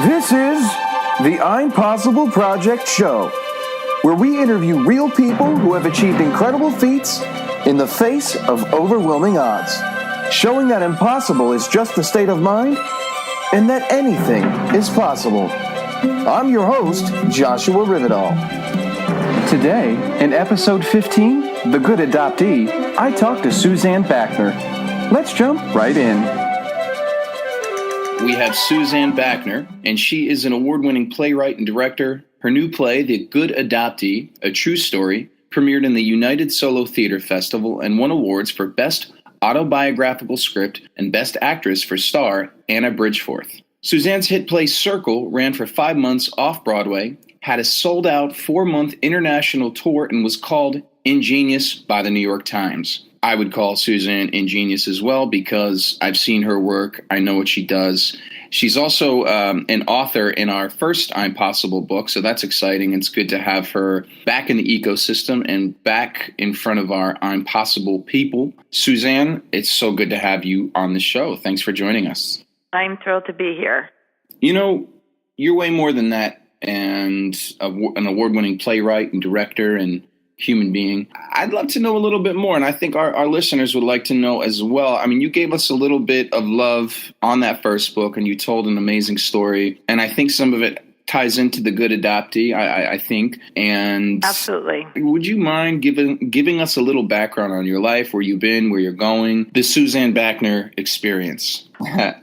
This is the I'm Possible Project show, where we interview real people who have achieved incredible feats in the face of overwhelming odds, showing that impossible is just a state of mind and that anything is possible. I'm your host, Joshua Rivedal. Today, in episode 15, The Good Adoptee, I talk to Suzanne Bachner. Let's jump right in. We have Suzanne Bachner, and she is an award-winning playwright and director. Her new play, The Good Adoptee, A True Story, premiered in the United Solo Theater Festival and won awards for Best Autobiographical Script and Best Actress for star Anna Bridgeforth. Suzanne's hit play Circle ran for 5 months off-Broadway, had a sold-out 4-month international tour, and was called ingenious by the New York Times. I would call Suzanne ingenious as well because I've seen her work. I know what she does. She's also an author in our first I'm Possible book, so that's exciting. It's good to have her back in the ecosystem and back in front of our I'm Possible people. Suzanne, it's so good to have you on the show. Thanks for joining us. I'm thrilled to be here. You know, you're way more than that, and an award-winning playwright and director and human being. I'd love to know a little bit more, and I think our listeners would like to know as well. I mean, you gave us a little bit of love on that first book, and you told an amazing story, and I think some of it ties into The Good Adoptee, I think. And absolutely. Would you mind giving us a little background on your life, where you've been, where you're going, the Suzanne Bachner experience?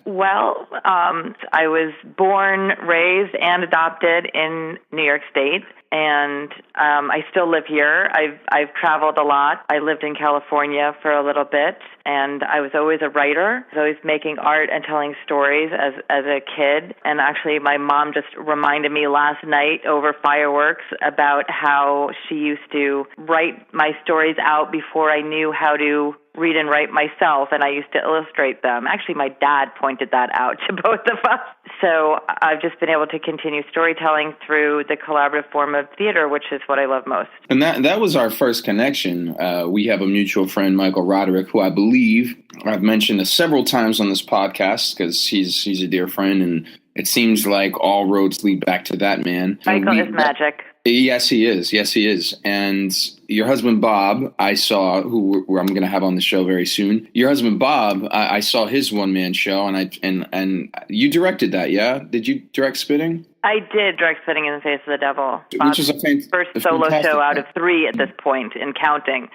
Well, I was born, raised, and adopted in New York State, and I still live here. I've traveled a lot. I lived in California for a little bit, and I was always a writer. I was always making art and telling stories as a kid. And actually, my mom just reminded me last night over fireworks about how she used to write my stories out before I knew how to read and write myself, and I used to illustrate them. Actually, my dad pointed that out to both of us. So I've just been able to continue storytelling through the collaborative form of theater, which is what I love most. And that was our first connection. We have a mutual friend, Michael Roderick, who I believe I've mentioned several times on this podcast because he's a dear friend, and it seems like all roads lead back to that man. Michael is magic. Yes, he is. Yes, he is. And your husband, Bob, I saw, who I'm going to have on the show very soon. Your husband, Bob, I saw his one-man show, and you directed that, yeah? Did you direct Spitting? I did direct Spitting in the Face of the Devil. Which is first solo show out of 3 at this point, and counting.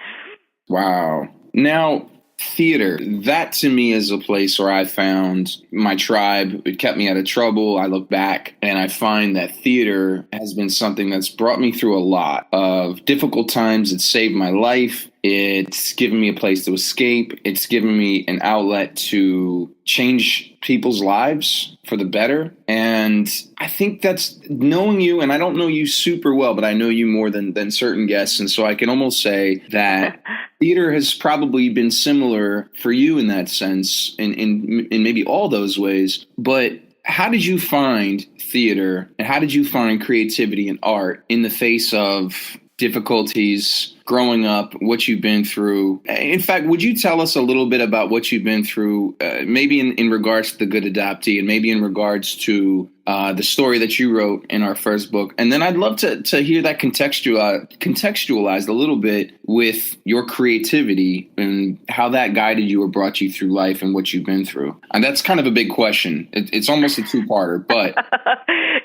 Wow. Now, theater, that to me is a place where I found my tribe. It kept me out of trouble. I look back and I find that theater has been something that's brought me through a lot of difficult times. It's saved my life. It's given me a place to escape. It's given me an outlet to change people's lives for the better. And I think that's knowing you, and I don't know you super well, but I know you more than certain guests. And so I can almost say that theater has probably been similar for you in that sense, in maybe all those ways. But how did you find theater, and how did you find creativity and art in the face of difficulties growing up, what you've been through? In fact, would you tell us a little bit about what you've been through, maybe in regards to The Good Adoptee, and maybe in regards to the story that you wrote in our first book? And then I'd love to hear that contextualized a little bit with your creativity and how that guided you or brought you through life and what you've been through. And that's kind of a big question. It's almost a two-parter, but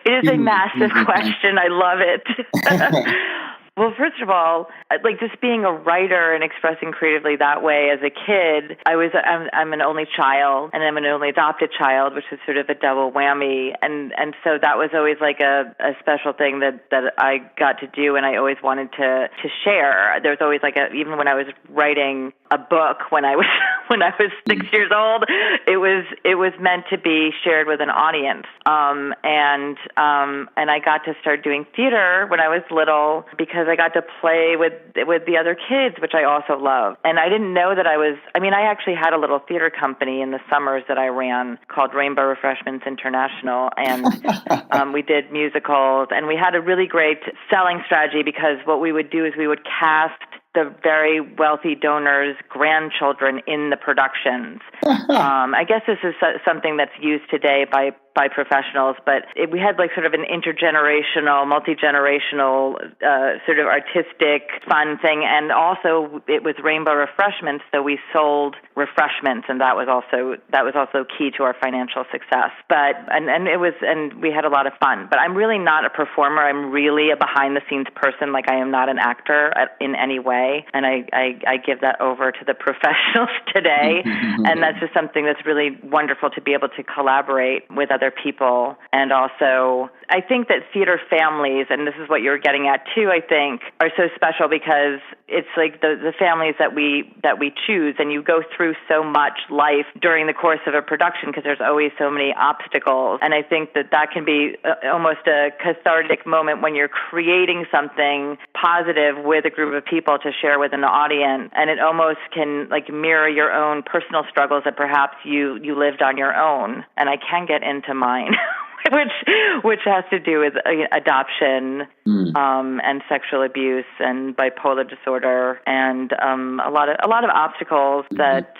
it is a massive question. I love it. Well, first of all, like just being a writer and expressing creatively that way as a kid, I'm an only child, and I'm an only adopted child, which is sort of a double whammy. And so that was always like a special thing that I got to do, and I always wanted to share. There's always even when I was writing a book when I was 6 years old, it was meant to be shared with an audience. And I got to start doing theater when I was little because I got to play with the other kids, which I also love. And I didn't know that I actually had a little theater company in the summers that I ran called Rainbow Refreshments International. And we did musicals, and we had a really great selling strategy because what we would do is we would cast the very wealthy donors' grandchildren in the productions. I guess this is something that's used today by by professionals, but we had like sort of an intergenerational, multi-generational sort of artistic fun thing. And also it was Rainbow Refreshments, so we sold refreshments, and that was also key to our financial success. But and we had a lot of fun. But I'm really not a performer. I'm really a behind-the-scenes person. Like, I am not an actor in any way, and I give that over to the professionals today. And that's just something that's really wonderful to be able to collaborate with other people. And also, I think that theater families, and this is what you're getting at too, I think, are so special because it's like the families that we choose, and you go through so much life during the course of a production because there's always so many obstacles. And I think that can be almost a cathartic moment when you're creating something positive with a group of people to share with an audience, and it almost can like mirror your own personal struggles that perhaps you lived on your own. And I can get into mine. Which has to do with adoption and sexual abuse and bipolar disorder and a lot of obstacles that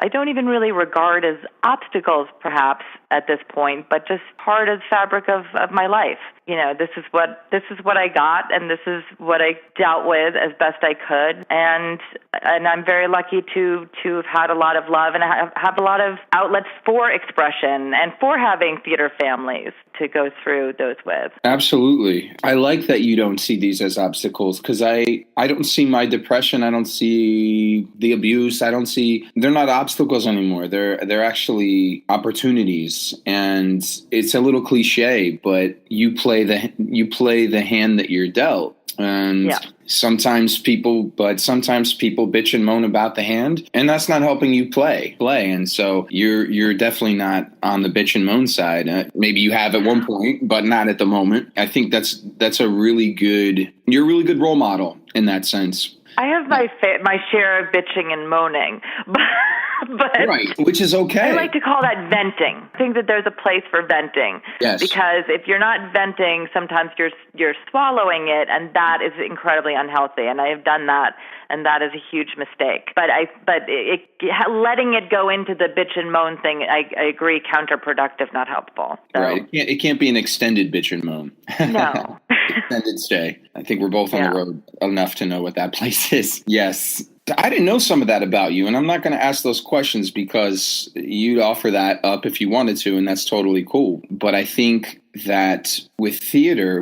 I don't even really regard as obstacles perhaps at this point, but just part of the fabric of my life. You know, this is what I got, and this is what I dealt with as best I could, and I'm very lucky to have had a lot of love and have a lot of outlets for expression and for having theater families to go through those with. Absolutely. I like that you don't see these as obstacles, because I don't see my depression. I don't see the abuse. They're not obstacles anymore. They're actually opportunities. And it's a little cliche, but you play the hand that you're dealt. And sometimes people bitch and moan about the hand, and that's not helping you play. And so you're definitely not on the bitch and moan side. Maybe you have at one point, but not at the moment. I think you're a really good role model in that sense. I have my share of bitching and moaning, but right, which is okay. I like to call that venting. I think that there's a place for venting. Yes. Because if you're not venting, sometimes you're swallowing it, and that is incredibly unhealthy. And I have done that, and that is a huge mistake. But letting it go into the bitch and moan thing, I agree, counterproductive, not helpful. So. Right. It can't be an extended bitch and moan. No. Extended stay. I think we're both on the road enough to know what that place is. Yes. I didn't know some of that about you, and I'm not going to ask those questions because you'd offer that up if you wanted to, and that's totally cool. But I think that with theater,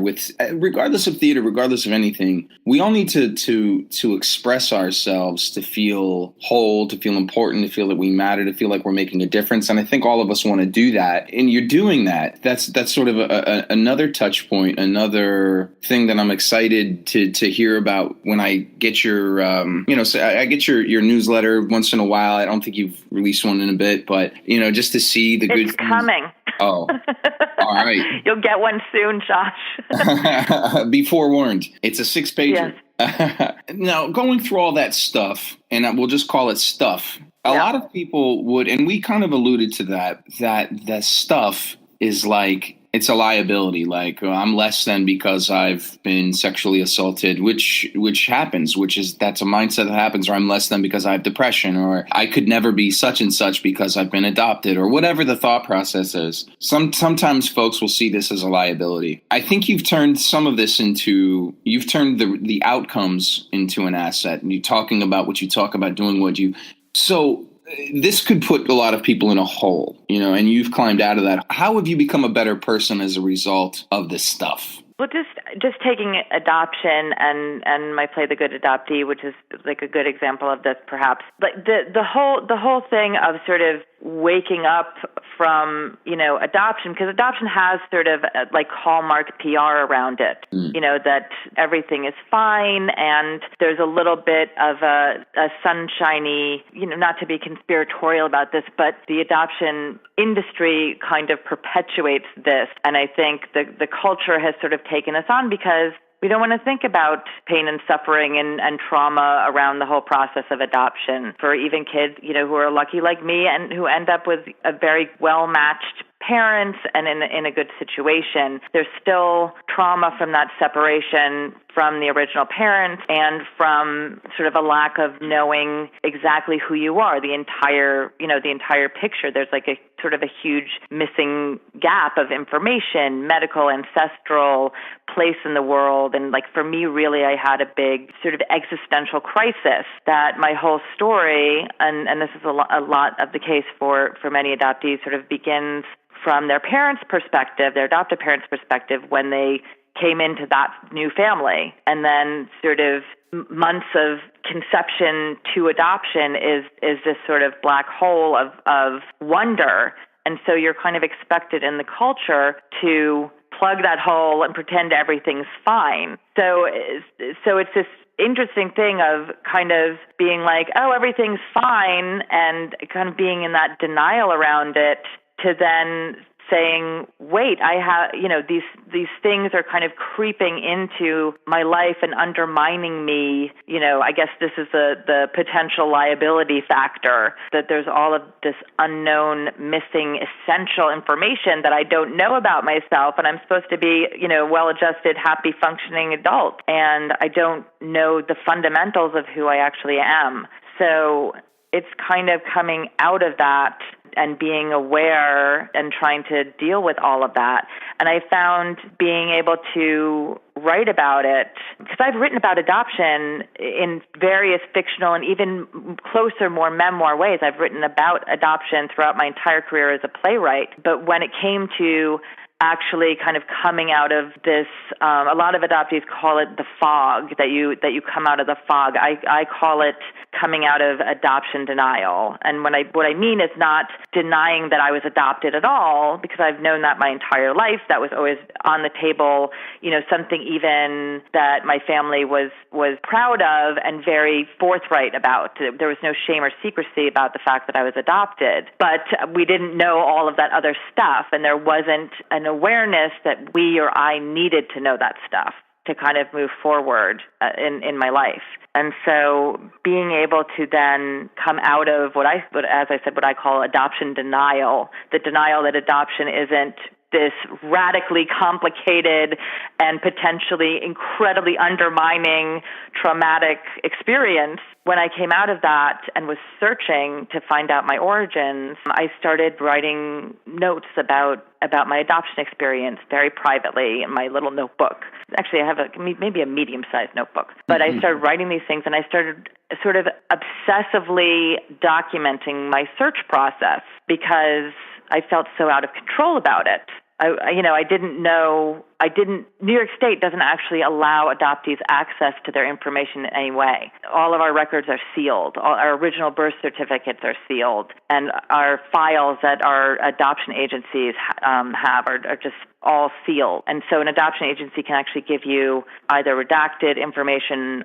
regardless of theater, regardless of anything, we all need to express ourselves, to feel whole, to feel important, to feel that we matter, to feel like we're making a difference. And I think all of us want to do that. And you're doing that. That's sort of another touch point, another thing that I'm excited to hear about when I get your, I get your newsletter once in a while. I don't think you've released one in a bit, but, just to see the good things. It's coming. Oh, all right. You'll get one soon, Josh. Be forewarned. It's a 6-pager. Yes. Now, going through all that stuff, and we'll just call it stuff, a lot of people would, and we kind of alluded to that the stuff is like, it's a liability. Like, I'm less than because I've been sexually assaulted, which happens, that's a mindset that happens, or I'm less than because I have depression, or I could never be such and such because I've been adopted, or whatever the thought process is. Sometimes folks will see this as a liability. I think you've turned some of this you've turned the outcomes into an asset, and you're talking about what you talk about, doing what you, so this could put a lot of people in a hole, and you've climbed out of that. How have you become a better person as a result of this stuff? Well, just taking adoption and my play The Good Adoptee, which is like a good example of this, perhaps. But the whole thing of sort of waking up from adoption, because adoption has sort of like hallmark PR around it. That everything is fine, and there's a little bit of a sunshiny, not to be conspiratorial about this, but the adoption industry kind of perpetuates this, and I think the culture has sort of taken us on because we don't want to think about pain and suffering and trauma around the whole process of adoption for even kids, who are lucky like me and who end up with a very well-matched parents and in a good situation. There's still trauma from that separation from the original parents and from sort of a lack of knowing exactly who you are, the entire picture. There's like a sort of a huge missing gap of information, medical, ancestral, place in the world. And like for me, really, I had a big sort of existential crisis that my whole story, and this is a lot of the case for many adoptees, sort of begins from their parents' perspective, their adoptive parents' perspective, when they came into that new family. And then sort of months of conception to adoption is this sort of black hole of wonder. And so you're kind of expected in the culture to plug that hole and pretend everything's fine. So it's this interesting thing of kind of being like, oh, everything's fine, and kind of being in that denial around it, to then saying, wait, I have, these things are kind of creeping into my life and undermining me. I guess this is the potential liability factor, that there's all of this unknown, missing, essential information that I don't know about myself, and I'm supposed to be, well-adjusted, happy, functioning adult, and I don't know the fundamentals of who I actually am. So it's kind of coming out of that and being aware and trying to deal with all of that. And I found being able to write about it, because I've written about adoption in various fictional and even closer, more memoir ways. I've written about adoption throughout my entire career as a playwright. But when it came to actually kind of coming out of this, a lot of adoptees call it the fog, that you come out of the fog. I call it coming out of adoption denial. And what I mean is not denying that I was adopted at all, because I've known that my entire life. That was always on the table, something even that my family was proud of and very forthright about. There was no shame or secrecy about the fact that I was adopted. But we didn't know all of that other stuff, and there wasn't an awareness that we or I needed to know that stuff to kind of move forward in my life. And so being able to then come out of what I call adoption denial, the denial that adoption isn't this radically complicated and potentially incredibly undermining traumatic experience. When I came out of that and was searching to find out my origins, I started writing notes about my adoption experience very privately in my little notebook. Actually, I have maybe a medium-sized notebook. But I started writing these things, and I started sort of obsessively documenting my search process because I felt so out of control about it. I didn't know, New York State doesn't actually allow adoptees access to their information in any way. All of our records are sealed. All our original birth certificates are sealed. And our files that our adoption agencies have are just all sealed. And so an adoption agency can actually give you either redacted information,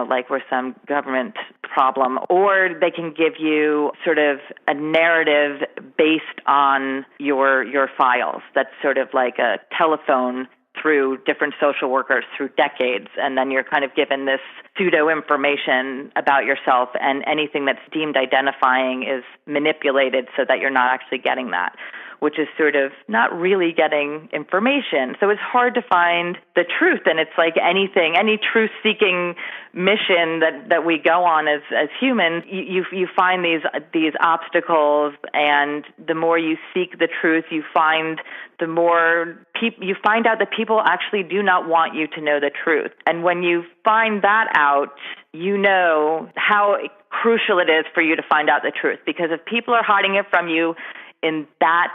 like we're some government problem, or they can give you sort of a narrative based on your files. That's sort of like a telephone through different social workers through decades, and then you're kind of given this pseudo information about yourself, and anything that's deemed identifying is manipulated so that you're not actually getting that, which is sort of not really getting information. So it's hard to find the truth, and it's like anything, any truth-seeking mission that we go on as humans, you find these obstacles, and the more you seek the truth, you find the more you find out that people actually do not want you to know the truth. And when you find that out, you know how crucial it is for you to find out the truth, because if people are hiding it from you in that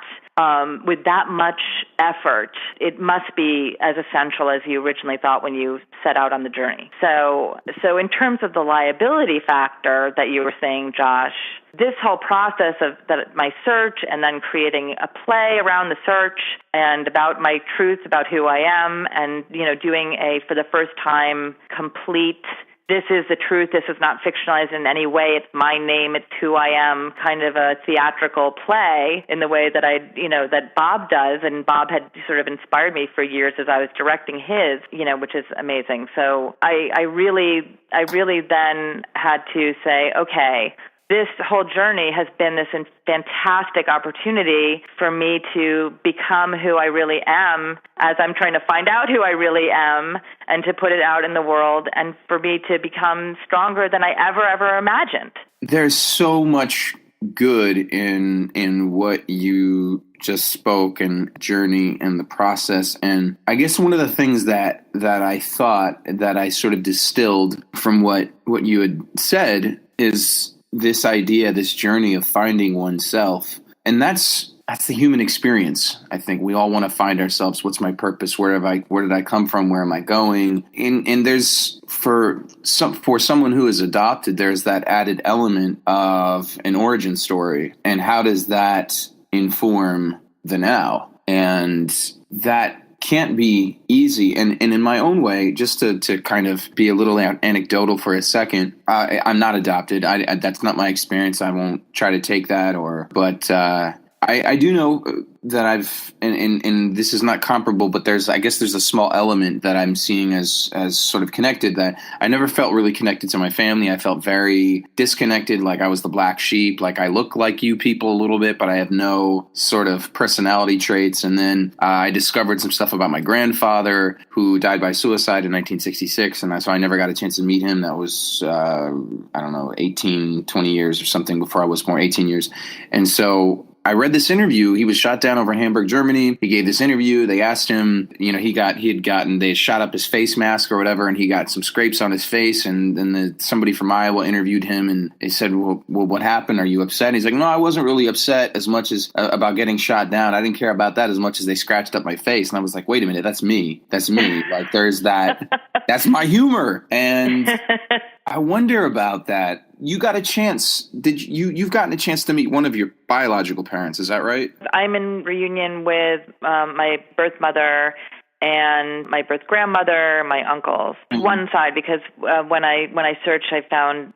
with that much effort, it must be as essential as you originally thought when you set out on the journey. So in terms of the liability factor that you were saying, Josh, this whole process of my search and then creating a play around the search and about my truth about who I am, and doing for the first time, complete this is the truth, this is not fictionalized in any way, it's my name, it's who I am, kind of a theatrical play in the way that that Bob does, and Bob had sort of inspired me for years as I was directing his, which is amazing. So I really then had to say, okay, this whole journey has been this fantastic opportunity for me to become who I really am as I'm trying to find out who I really am, and to put it out in the world, and for me to become stronger than I ever imagined. There's so much good in what you just spoke and journey and the process. And I guess one of the things that I thought that I sort of distilled from what you had said is this idea, this journey of finding oneself. And that's the human experience. I think we all want to find ourselves. What's my purpose? Where did I come from? Where am I going? And there's for someone who is adopted, there's that added element of an origin story. And how does that inform the now? And that can't be easy. And in my own way, just to kind of be a little anecdotal for a second, I'm not adopted. That's not my experience. I won't try to take that but I do know that I've, and this is not comparable, but I guess there's a small element that I'm seeing as sort of connected, that I never felt really connected to my family. I felt very disconnected, like I was the black sheep, like I look like you people a little bit, but I have no sort of personality traits. And then I discovered some stuff about my grandfather who died by suicide in 1966. And so I never got a chance to meet him. That was, 18, 20 years or something before I was born, 18 years. And so I read this interview. He was shot down over Hamburg, Germany. He gave this interview. They asked him, they shot up his face mask or whatever, and he got some scrapes on his face. And then somebody from Iowa interviewed him, and they said, well, what happened? Are you upset? And he's like, no, I wasn't really upset as much as about getting shot down. I didn't care about that as much as they scratched up my face. And I was like, wait a minute, that's me. That's me. Like there's that. That's my humor. And I wonder about that. You got a chance. You've gotten a chance to meet one of your biological parents, is that right? I'm in reunion with my birth mother and my birth grandmother, my uncles. Mm-hmm. One side, because when I searched, I found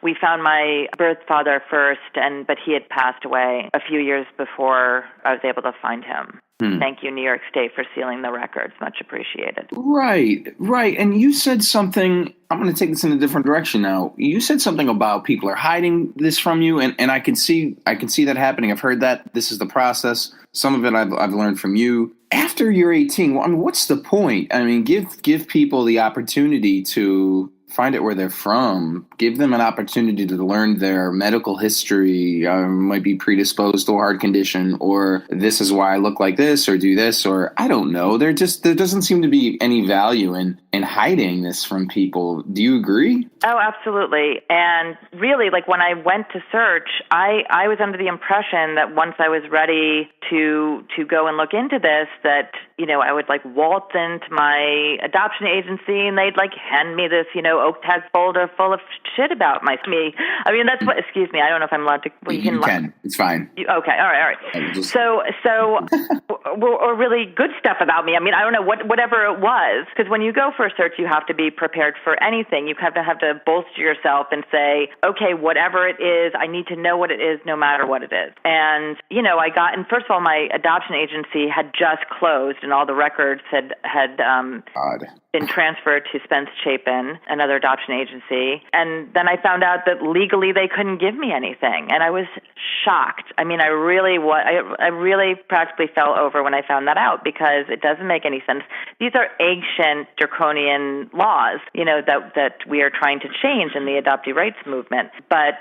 we found my birth father first, but he had passed away a few years before I was able to find him. Thank you, New York State, for sealing the records. Much appreciated. Right. And you said something, I'm going to take this in a different direction now. You said something about people are hiding this from you, and I can see that happening. I've heard that. This is the process. Some of it I've learned from you. After you're 18, what's the point? I mean, give people the opportunity to find out where they're from. Give them an opportunity to learn their medical history. Might be predisposed to a heart condition, or this is why I look like this, or do this, or I don't know. There doesn't seem to be any value in hiding this from people. Do you agree? Oh, absolutely. And really, like when I went to search, I was under the impression that once I was ready to go and look into this, that, I would like waltz into my adoption agency and they'd like hand me this, oak tag folder full of shit about me. I mean, that's what, excuse me, I don't know if I'm allowed to. Well, you can. It's fine. Okay. All right. Or really good stuff about me. I mean, I don't know, whatever it was, because when you go for a search, you have to be prepared for anything. You have to bolster yourself and say, okay, whatever it is, I need to know what it is, no matter what it is. And, and first of all, my adoption agency had just closed and all the records had been transferred to Spence Chapin, another adoption agency. And then I found out that legally they couldn't give me anything. And I was shocked. I mean, I really practically fell over when I found that out, because it doesn't make any sense. These are ancient draconian laws, that we are trying to change in the adoptee rights movement. But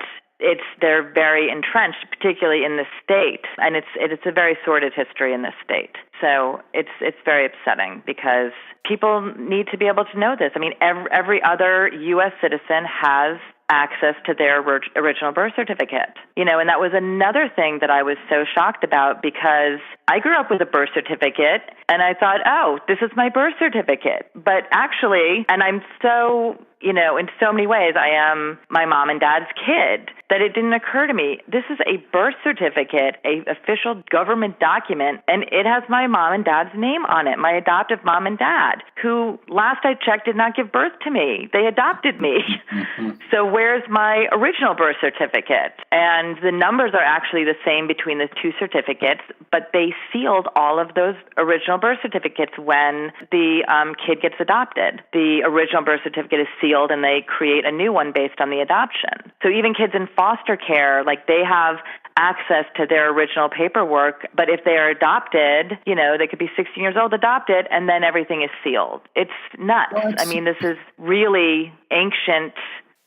they're very entrenched, particularly in the state, and it's a very sordid history in this state. So it's very upsetting, because people need to be able to know this. I mean, every other U.S. citizen has access to their original birth certificate, and that was another thing that I was so shocked about, because I grew up with a birth certificate and I thought, oh, this is my birth certificate. But actually, and I'm so, in so many ways, I am my mom and dad's kid, that it didn't occur to me. This is a birth certificate, a official government document, and it has my mom and dad's name on it, my adoptive mom and dad, who last I checked did not give birth to me. They adopted me. Mm-hmm. So where's my original birth certificate? And the numbers are actually the same between the two certificates, but they sealed all of those original birth certificates when the kid gets adopted. The original birth certificate is sealed and they create a new one based on the adoption. So even kids in foster care, like they have access to their original paperwork, but if they are adopted, they could be 16 years old, adopted, and then everything is sealed. It's nuts. What? I mean, this is really ancient,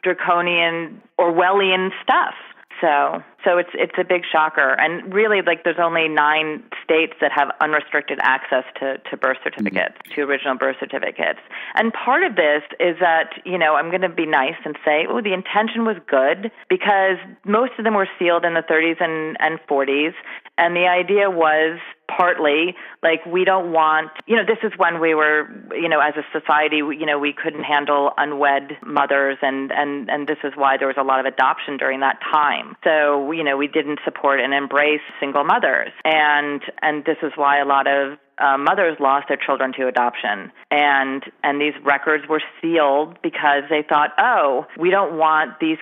draconian, Orwellian stuff. So it's a big shocker. And really, like, there's only 9 states that have unrestricted access to birth certificates, to original birth certificates. And part of this is that, I'm going to be nice and say, the intention was good, because most of them were sealed in the 30s and 40s. And the idea was partly, like, we don't want, this is when we were, as a society, we couldn't handle unwed mothers, and this is why there was a lot of adoption during that time. So, we didn't support and embrace single mothers. And this is why a lot of mothers lost their children to adoption. And these records were sealed because they thought, we don't want these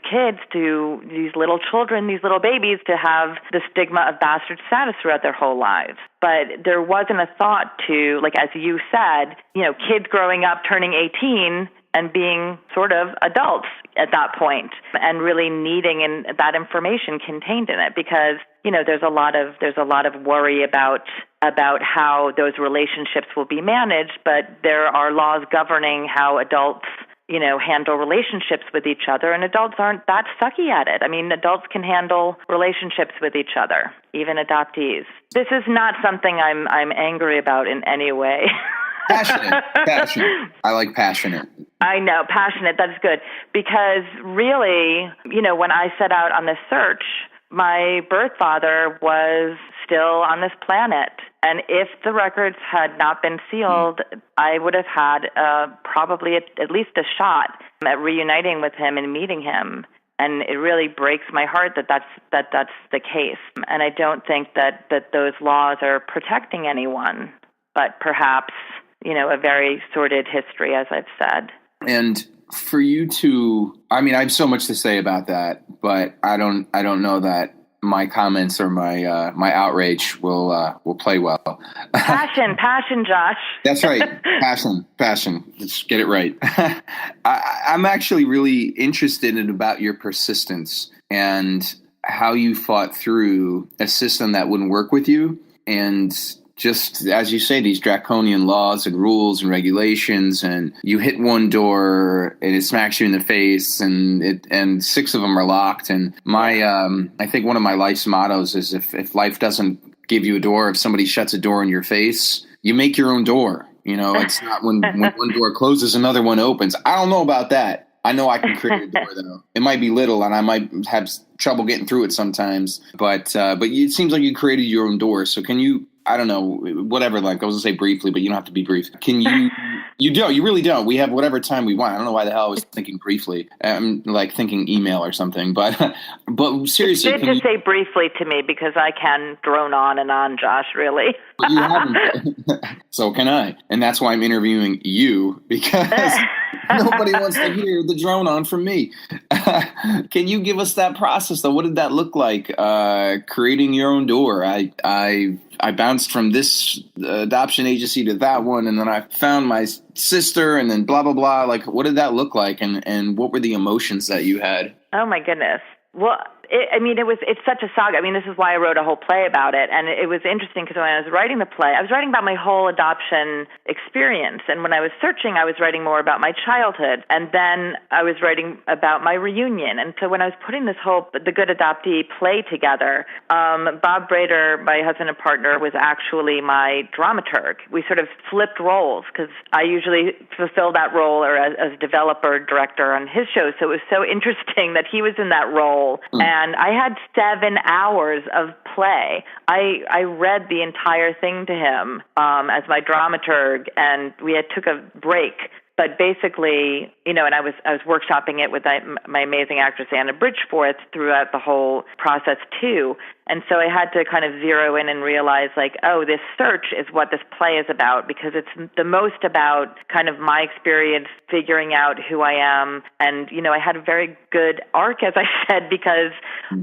little children, these little babies, to have the stigma of bastard status throughout their whole lives. But there wasn't a thought to, like, as you said, kids growing up, turning 18, and being sort of adults at that point, and really needing that information contained in it, because there's a lot of worry about how those relationships will be managed, but there are laws governing how adults handle relationships with each other, and adults aren't that sucky at it. I mean, adults can handle relationships with each other, even adoptees. This is not something I'm angry about in any way. Passionate. I like passionate. I know, passionate, that's good. Because really, when I set out on this search, my birth father was still on this planet. And if the records had not been sealed, I would have had probably at least a shot at reuniting with him and meeting him. And it really breaks my heart that that's the case. And I don't think that those laws are protecting anyone, but perhaps a very sordid history, as I've said. And for you to, I have so much to say about that, but I don't know that my comments or my outrage will play well. Passion, Josh. That's right. Passion. Let's get it right. I'm actually really interested about your persistence and how you fought through a system that wouldn't work with you, and just, as you say, these draconian laws and rules and regulations, and you hit one door and it smacks you in the face, and 6 of them are locked. And I think one of my life's mottos is, if life doesn't give you a door, if somebody shuts a door in your face, you make your own door. It's not when one door closes, another one opens. I don't know about that. I know I can create a door, though. It might be little, and I might have trouble getting through it sometimes. But it seems like you created your own door. So can you? I don't know, whatever, like, I was going to say briefly, but you don't have to be brief. Can you, you really don't. We have whatever time we want. I don't know why the hell I was thinking briefly. I'm like thinking email or something, but seriously. It's good to say briefly to me, because I can drone on and on, Josh, really. But you haven't. So can I. And that's why I'm interviewing you, because nobody wants to hear the drone on from me. Can you give us that process, though? What did that look like, creating your own door? I bounced from this adoption agency to that one, and then I found my sister, and then blah, blah, blah. Like, what did that look like, and what were the emotions that you had? Oh, my goodness. Well, it's such a saga. This is why I wrote a whole play about it. And it was interesting because when I was writing the play, I was writing about my whole adoption experience. And when I was searching, I was writing more about my childhood. And then I was writing about my reunion. And so when I was putting this The Good Adoptee play together, Bob Brader, my husband and partner, was actually my dramaturg. We sort of flipped roles, because I usually fulfill that role or as developer, director on his show. So it was so interesting that he was in that role. And I had 7 hours of play. I read the entire thing to him as my dramaturg, and we took a break. But basically, and I was workshopping it with my amazing actress Anna Bridgeforth throughout the whole process too. And so I had to kind of zero in and realize, like, this search is what this play is about, because it's the most about kind of my experience figuring out who I am. And, I had a very good arc, as I said, because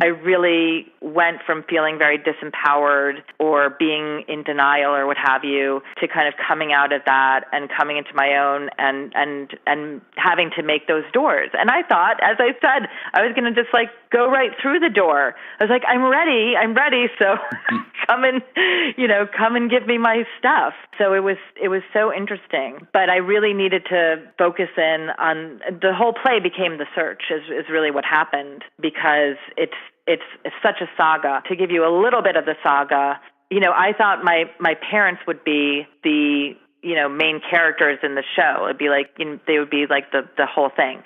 I really went from feeling very disempowered or being in denial or what have you, to kind of coming out of that and coming into my own and having to make those doors. And I thought, as I said, I was going to just like go right through the door. I was like, I'm ready. So come and give me my stuff. So it was so interesting, but I really needed to focus in on the whole play became the search is really what happened, because it's such a saga. To give you a little bit of the saga, I thought my parents would be the main characters in the show. It'd be like, they would be like the whole thing.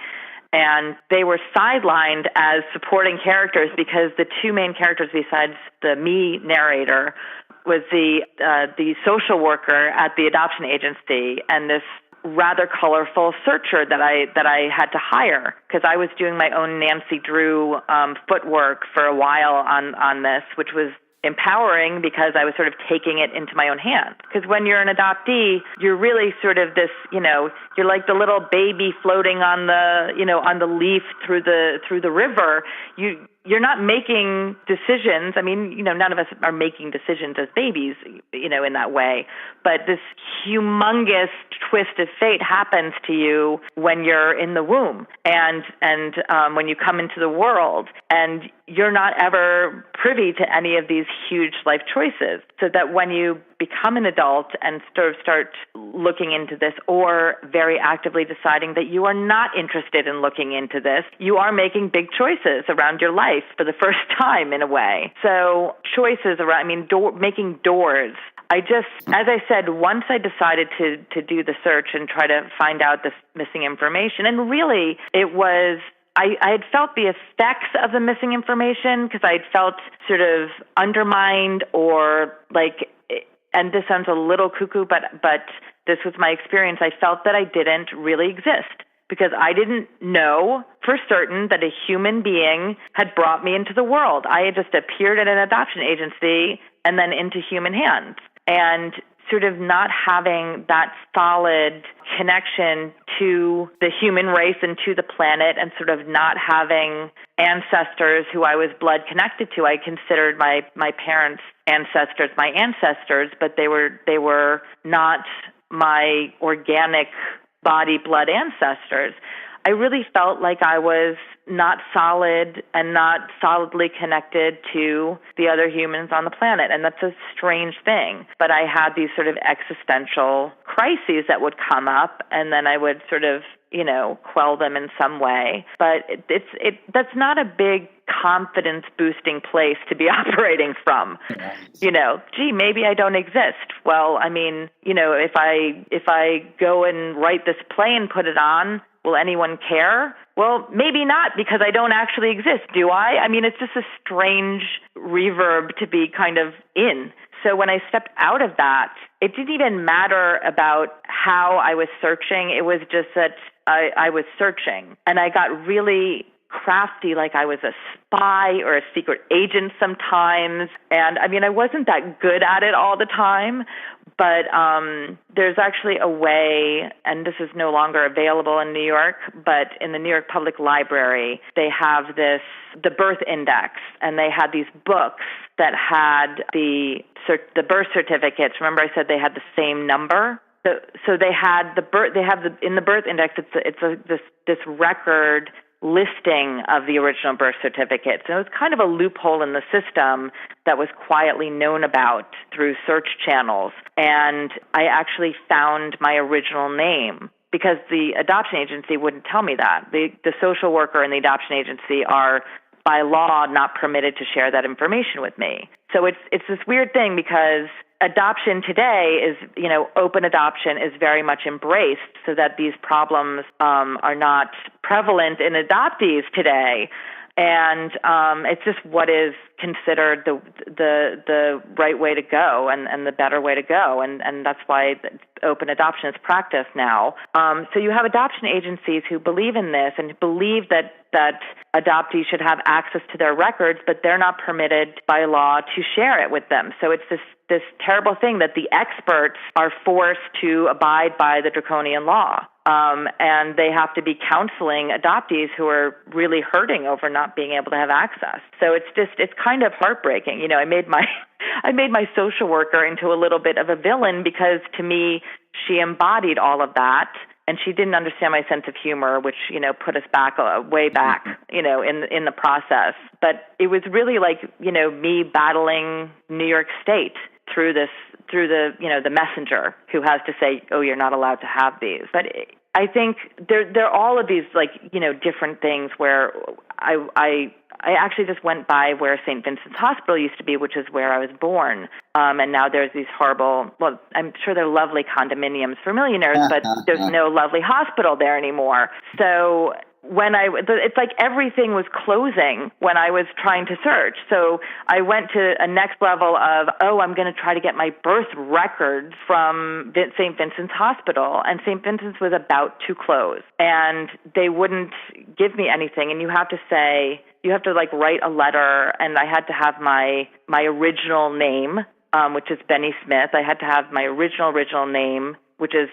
And they were sidelined as supporting characters because the two main characters besides the me narrator was the social worker at the adoption agency and this rather colorful searcher that I had to hire, because I was doing my own Nancy Drew footwork for a while on this, which was empowering because I was sort of taking it into my own hands. Because when you're an adoptee, you're really sort of this, you're like the little baby floating on the leaf through the river. You're not making decisions. I mean, none of us are making decisions as babies, in that way. But this humongous twist of fate happens to you when you're in the womb and when you come into the world, and you're not ever privy to any of these huge life choices. So that when you become an adult and sort of start looking into this, or very actively deciding that you are not interested in looking into this, you are making big choices around your life for the first time in a way. So choices around, making doors. As I said, once I decided to do the search and try to find out this missing information, and really it was, I had felt the effects of the missing information because I had felt sort of undermined or like, and this sounds a little cuckoo, but this was my experience. I felt that I didn't really exist because I didn't know for certain that a human being had brought me into the world. I had just appeared at an adoption agency and then into human hands. And sort of not having that solid connection to the human race and to the planet, and sort of not having ancestors who I was blood connected to. I considered my parents' ancestors my ancestors, but they were not my organic body blood ancestors. I really felt like I was not solid and not solidly connected to the other humans on the planet. And that's a strange thing. But I had these sort of existential crises that would come up, and then I would sort of, quell them in some way. But that's not a big confidence boosting place to be operating from. Maybe I don't exist. Well, if I go and write this play and put it on, will anyone care? Well, maybe not, because I don't actually exist, do I? It's just a strange reverb to be kind of in. So when I stepped out of that, it didn't even matter about how I was searching. It was just that I was searching. And I got really crafty, like I was a spy or a secret agent sometimes. And I wasn't that good at it all the time. But there's actually a way, and this is no longer available in New York, but in the New York Public Library, they have the birth index, and they had these books that had the birth certificates. Remember I said they had the same number? So they had in the birth index, it's this record listing of the original birth certificates. And it was kind of a loophole in the system that was quietly known about through search channels. And I actually found my original name because the adoption agency wouldn't tell me that. The social worker and the adoption agency are, by law, not permitted to share that information with me. So it's this weird thing, because adoption today is, open adoption is very much embraced so that these problems are not prevalent in adoptees today. And it's just what is considered the right way to go and the better way to go. And that's why open adoption is practiced now. So you have adoption agencies who believe in this and believe that adoptees should have access to their records, but they're not permitted by law to share it with them. So it's this terrible thing that the experts are forced to abide by the draconian law. And they have to be counseling adoptees who are really hurting over not being able to have access. So it's kind of heartbreaking. I made my social worker into a little bit of a villain, because to me, she embodied all of that. and she didn't understand my sense of humor, which, put us back, way back, in the process. But it was really like, me battling New York State through the, the messenger who has to say, oh, you're not allowed to have these. But I think there are all of these, like, different things where I actually just went by where St. Vincent's Hospital used to be, which is where I was born. And now there's these horrible, well, I'm sure they're lovely condominiums for millionaires, but there's no lovely hospital there anymore. So it's like everything was closing when I was trying to search. So I went to a next level of, I'm going to try to get my birth records from St. Vincent's Hospital. And St. Vincent's was about to close. And they wouldn't give me anything. And you have to like write a letter. And I had to have my original name, which is Benny Smith. I had to have my original name, which is,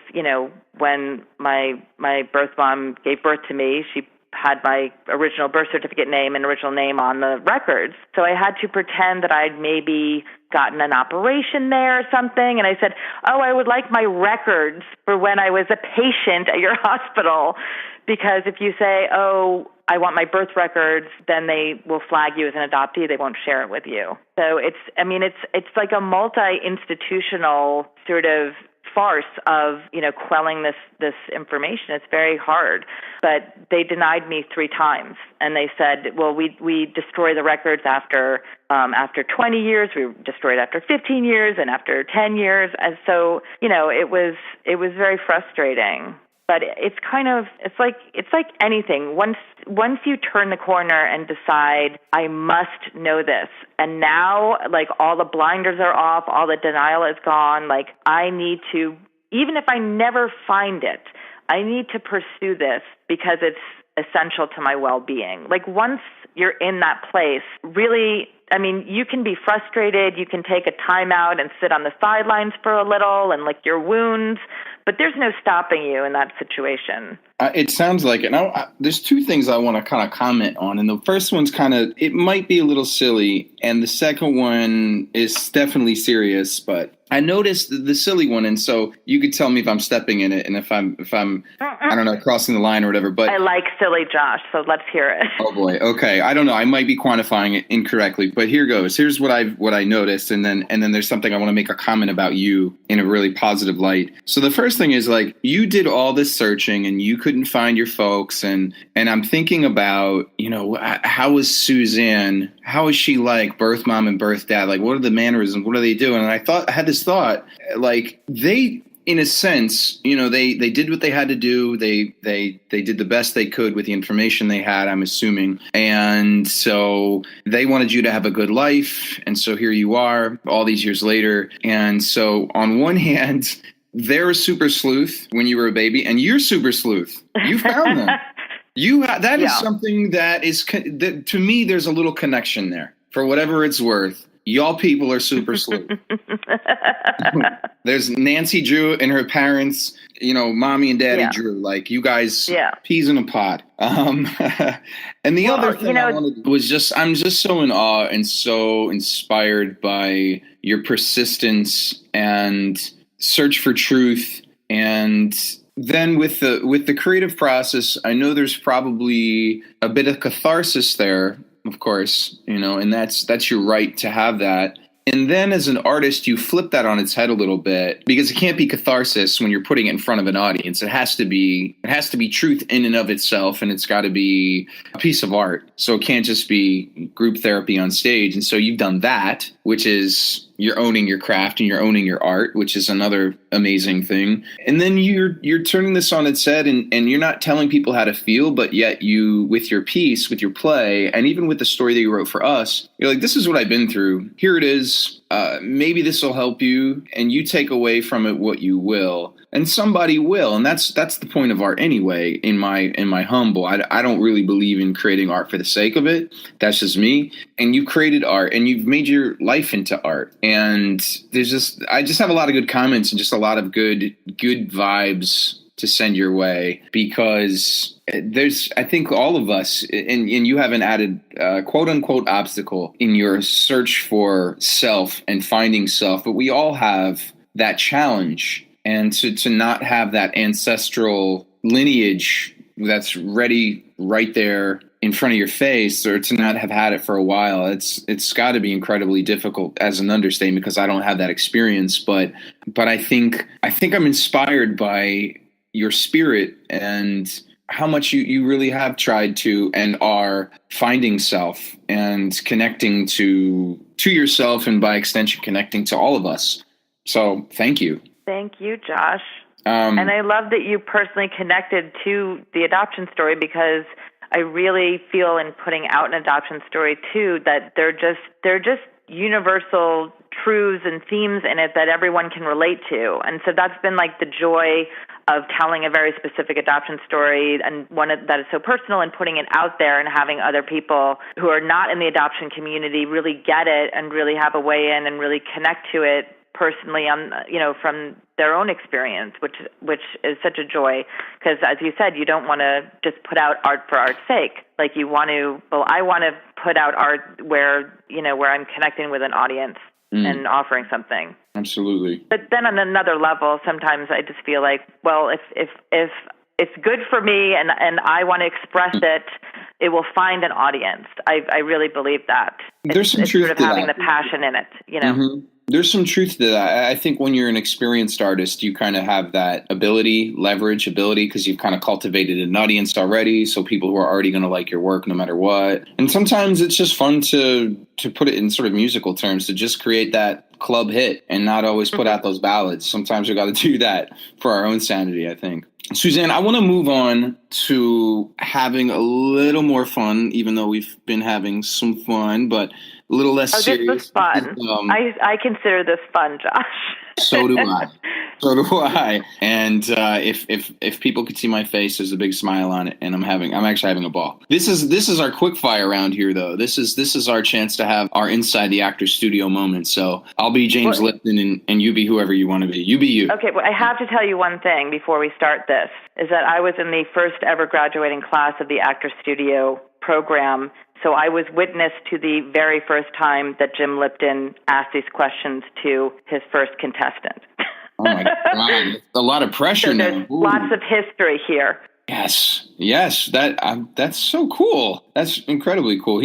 when my birth mom gave birth to me, she had my original birth certificate name and original name on the records. So I had to pretend that I'd maybe gotten an operation there or something. And I said, I would like my records for when I was a patient at your hospital. Because if you say, I want my birth records, then they will flag you as an adoptee. They won't share it with you. So it's like a multi-institutional sort of farce of, quelling this information. It's very hard. But they denied me 3 times. And they said, well, we destroy the records after 20 years, we destroyed after 15 years, and after 10 years. And so, it was very frustrating. But it's like anything. Once you turn the corner and decide, I must know this, and now, like, all the blinders are off, all the denial is gone, like, I need to, even if I never find it, I need to pursue this because it's essential to my well-being. Like, once you're in that place, really, you can be frustrated, you can take a timeout and sit on the sidelines for a little and lick your wounds, but there's no stopping you in that situation. It sounds like it. Now, there's 2 things I want to kind of comment on. And the first one's it might be a little silly. And the second one is definitely serious, but I noticed the silly one. And so you could tell me if I'm stepping in it and if I'm I don't know, crossing the line or whatever. But I like silly, Josh, so let's hear it. Oh boy. Okay. I don't know. I might be quantifying it incorrectly, but here goes. Here's what I noticed. And then there's something I want to make a comment about you in a really positive light. So the first thing is, like, you did all this searching and you couldn't find your folks. And I'm thinking about, how is Suzanne? How is she like birth mom and birth dad? Like, what are the mannerisms? What are they doing? And I had this thought, like, they, in a sense, they did what they had to do. They did the best they could with the information they had, I'm assuming. And so they wanted you to have a good life. And so here you are all these years later. And so on one hand, they're a super sleuth when you were a baby, and you're super sleuth. You found them. That is something that is, that, to me, there's a little connection there. For whatever it's worth, y'all people are super sleuth. There's Nancy Drew and her parents, mommy and daddy Drew. Like, you guys, peas in a pod. And the other thing I wanted was I'm just so in awe and so inspired by your persistence and search for truth. And then with the creative process, I know there's probably a bit of catharsis there, of course, and that's your right to have that. And then as an artist, you flip that on its head a little bit, because it can't be catharsis when you're putting it in front of an audience. It has to be truth in and of itself, and it's got to be a piece of art. So it can't just be group therapy on stage. And so you've done that, which is you're owning your craft and you're owning your art, which is another amazing thing. And then you're turning this on its head, and you're not telling people how to feel, but yet you, with your piece, with your play, and even with the story that you wrote for us, you're like, this is what I've been through. Here it is. Maybe this will help you, and you take away from it what you will, and somebody will. And that's the point of art anyway, in my humble. I don't really believe in creating art for the sake of it. That's just me. And you created art, and you've made your life into art. And I just have a lot of good comments and just a lot of good vibes to send your way, because I think all of us, and you have an added quote unquote obstacle in your search for self and finding self, but we all have that challenge And to not have that ancestral lineage that's ready right there in front of your face, or to not have had it for a while, it's got to be incredibly difficult, as an understatement, because I don't have that experience. But I think I'm inspired by your spirit and how much you really have tried to and are finding self and connecting to yourself, and by extension connecting to all of us. So thank you. Thank you, Josh. And I love that you personally connected to the adoption story, because I really feel in putting out an adoption story too that they're just universal truths and themes in it that everyone can relate to. And so that's been like the joy of telling a very specific adoption story, and one that is so personal, and putting it out there and having other people who are not in the adoption community really get it and really have a way in and really connect to it personally from their own experience, which is such a joy, because as you said, you don't want to just put out art for art's sake. Like I want to put out art where I'm connecting with an audience and offering something. Absolutely. But then on another level, sometimes I just feel like, well, if it's good for me and I want to express it, it will find an audience. I really believe that. There's some truth sort of to having that. the passion in it, Mm-hmm. There's some truth to that. I think when you're an experienced artist, you kind of have that leverage ability, because you've kind of cultivated an audience already. So people who are already going to like your work no matter what. And sometimes it's just fun to put it in sort of musical terms, to just create that club hit and not always put out those ballads. Sometimes we got to do that for our own sanity, I think. Suzanne, I want to move on to having a little more fun, even though we've been having some fun, but a little less serious. This was fun. I consider this fun, Josh. So do I. So do I. And if people could see my face, there's a big smile on it, and I'm actually having a ball. This is our quick fire round here, though. This is our chance to have our inside the actor studio moment. So I'll be James Lipton, and you be whoever you want to be. You be you. Okay, well, I have to tell you one thing before we start this, is that I was in the first ever graduating class of the Actor Studio program. So I was witness to the very first time that Jim Lipton asked these questions to his first contestant. Oh my God! A lot of pressure so now. There's lots of history here. Yes. That's so cool. That's incredibly cool.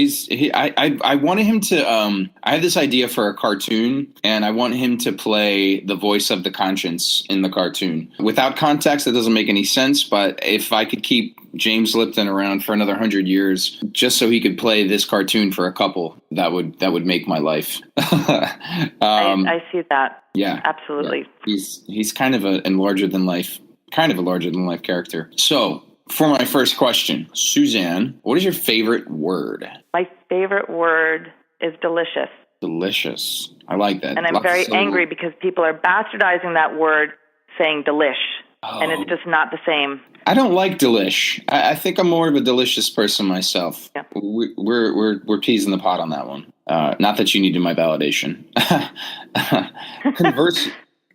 I wanted him to. I had this idea for a cartoon, and I want him to play the voice of the conscience in the cartoon. Without context, that doesn't make any sense. But if I could keep James Lipton around for another 100 years, just so he could play this cartoon for a couple, that would make my life. I see that. Yeah, absolutely. Yeah. He's kind of a larger than life character. So, for my first question, Suzanne, what is your favorite word? My favorite word is delicious. Delicious. I like that. And I'm very angry because people are bastardizing that word, saying delish, and it's just not the same. I don't like delish. I think I'm more of a delicious person myself. Yeah. We're peas in the pot on that one. Not that you needed my validation.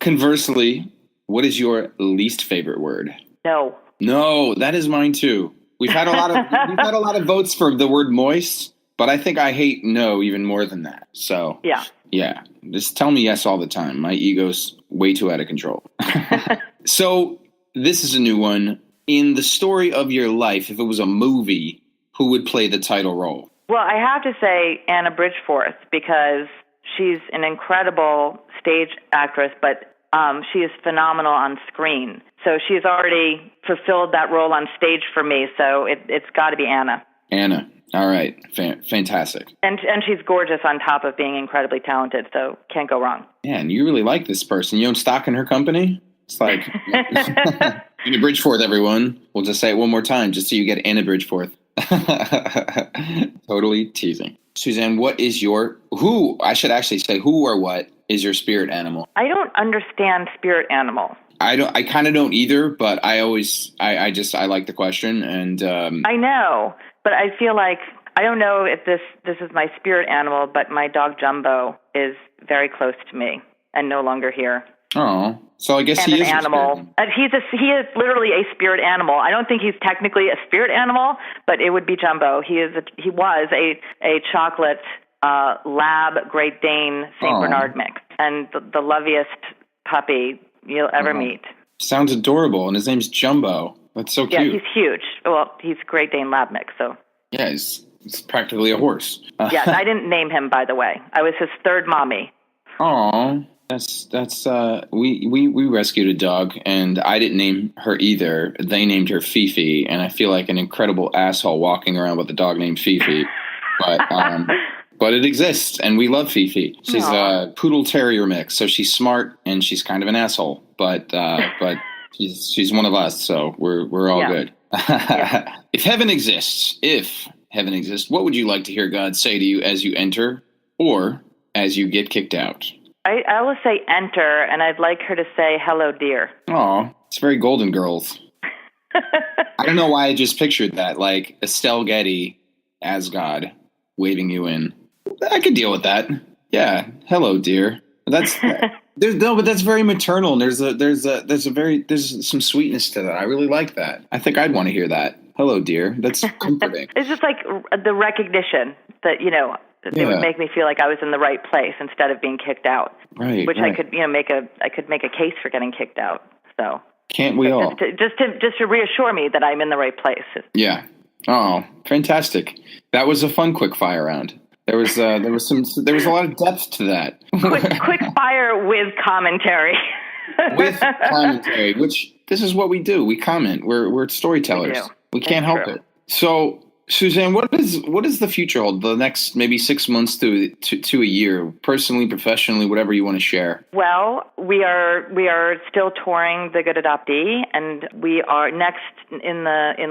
Conversely, what is your least favorite word? No, that is mine too. We've had a lot of votes for the word moist, but I think I hate no even more than that. So yeah, just tell me yes all the time. My ego's way too out of control. So this is a new one. In the story of your life, if it was a movie, who would play the title role? Well, I have to say Anna Bridgeforth, because she's an incredible stage actress, but she is phenomenal on screen. So she's already fulfilled that role on stage for me, so it's got to be Anna. Anna. All right. Fantastic. And she's gorgeous on top of being incredibly talented, so can't go wrong. Yeah, and you really like this person. You own stock in her company? It's like Anna Bridgeforth, everyone. We'll just say it one more time just so you get Anna Bridgeforth. Totally teasing. Suzanne, what is who or what is your spirit animal? I don't understand spirit animal. I kind of don't either, but I like the question, and I know, but I feel like I don't know if this is my spirit animal, but my dog Jumbo is very close to me and no longer here. Oh, so I guess and he is an animal. He is literally a spirit animal. I don't think he's technically a spirit animal, but it would be Jumbo. He was a chocolate lab Great Dane Saint Bernard mix, and the loveliest puppy. you'll ever meet. Sounds adorable. And his name's Jumbo. That's so cute. Yeah, he's huge. Well, he's Great Dane Lab mix, so. Yeah, he's practically a horse. Yes, I didn't name him, by the way. I was his third mommy. Aw, we rescued a dog, and I didn't name her either. They named her Fifi, and I feel like an incredible asshole walking around with a dog named Fifi. But it exists, and we love Fifi. She's a poodle terrier mix, so she's smart and she's kind of an asshole. But she's one of us, so we're all good. Yeah. If heaven exists, what would you like to hear God say to you as you enter or as you get kicked out? I will say enter, and I'd like her to say, hello, dear. Aw, it's very Golden Girls. I don't know why I just pictured that, like Estelle Getty as God waving you in. I could deal with that. Yeah, hello, dear. But that's very maternal. And there's some sweetness to that. I really like that. I think I'd want to hear that. Hello, dear. That's comforting. It's just like the recognition that, it would make me feel like I was in the right place instead of being kicked out. Right. Which I could, make a case for getting kicked out. So can't we all? Just to reassure me that I'm in the right place. Yeah. Oh, fantastic! That was a fun quick fire round. There was a lot of depth to that. quick fire with commentary. With commentary, which this is what we do. We comment. We're storytellers. We can't help it. So, Suzanne, what does the future hold? The next maybe 6 months to a year, personally, professionally, whatever you want to share. Well, we are still touring The Good Adoptee, and we are next in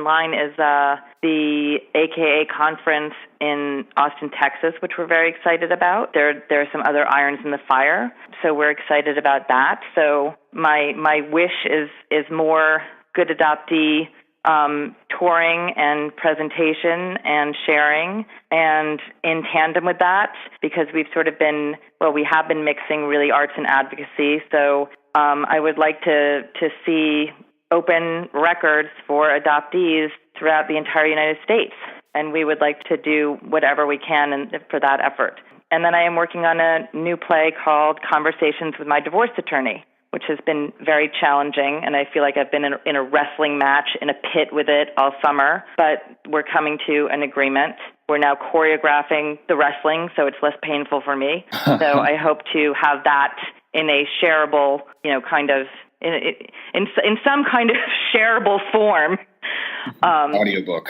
line is the AKA conference in Austin, Texas, which we're very excited about. There are some other irons in the fire, so we're excited about that. So my wish is more Good Adoptee touring and presentation and sharing, and in tandem with that, because we have been mixing really arts and advocacy. So I would like to see open records for adoptees throughout the entire United States, and we would like to do whatever we can for that effort. And then I am working on a new play called Conversations with My Divorce Attorney, which has been very challenging, and I feel like I've been in a wrestling match in a pit with it all summer, but we're coming to an agreement. We're now choreographing the wrestling, so it's less painful for me. So I hope to have that in a shareable, kind of, in some kind of shareable form. Audiobook.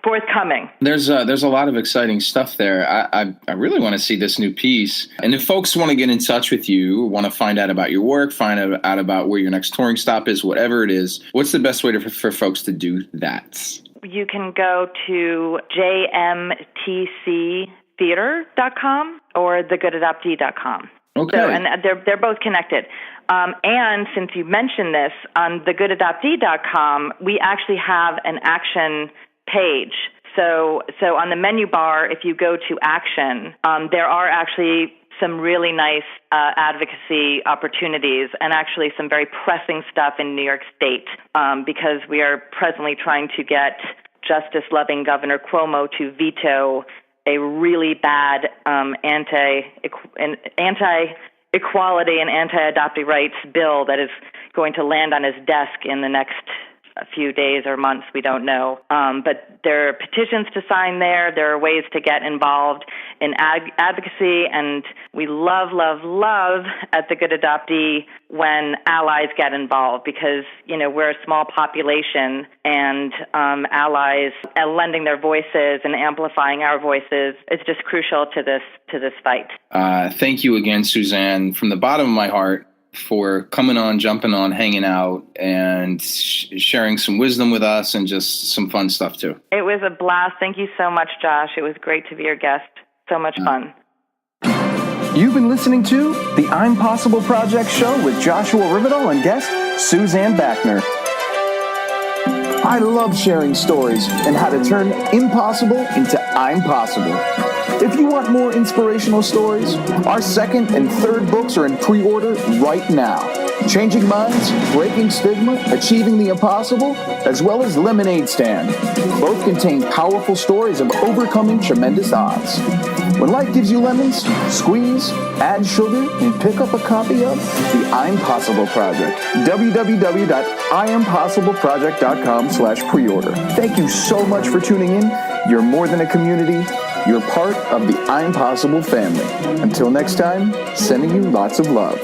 Forthcoming. There's a lot of exciting stuff there. I really want to see this new piece. And if folks want to get in touch with you, want to find out about your work, find out about where your next touring stop is, whatever it is, what's the best way for folks to do that? You can go to jmtctheater.com or thegoodadoptee.com. Okay. So, and they're both connected. And since you mentioned this, on thegoodadoptee.com, we actually have an action page. So on the menu bar, if you go to action, there are actually some really nice advocacy opportunities and actually some very pressing stuff in New York State, because we are presently trying to get justice-loving Governor Cuomo to veto a really bad anti-equality and anti-adoptee rights bill that is going to land on his desk in the next a few days or months, we don't know. But there are petitions to sign there. There are ways to get involved in advocacy, and we love at The Good Adoptee when allies get involved, because, we're a small population, and allies lending their voices and amplifying our voices is just crucial to this fight. Thank you again, Suzanne, from the bottom of my heart, for coming on, jumping on, hanging out, and sharing some wisdom with us and just some fun stuff too. It was a blast. Thank you so much, Josh. It was great to be your guest. So much fun. You've been listening to the I'm Possible Project show with Joshua Rivedal and guest Suzanne Bachner. I love sharing stories and how to turn impossible into I'm possible. If you want more inspirational stories, our second and third books are in pre-order right now. Changing Minds, Breaking Stigma, Achieving the Impossible, as well as Lemonade Stand. Both contain powerful stories of overcoming tremendous odds. When life gives you lemons, squeeze, add sugar, and pick up a copy of The I'm Possible Project. www.IamPossibleProject.com/pre-order. Thank you so much for tuning in. You're more than a community. You're part of the I'm Possible family. Until next time, sending you lots of love.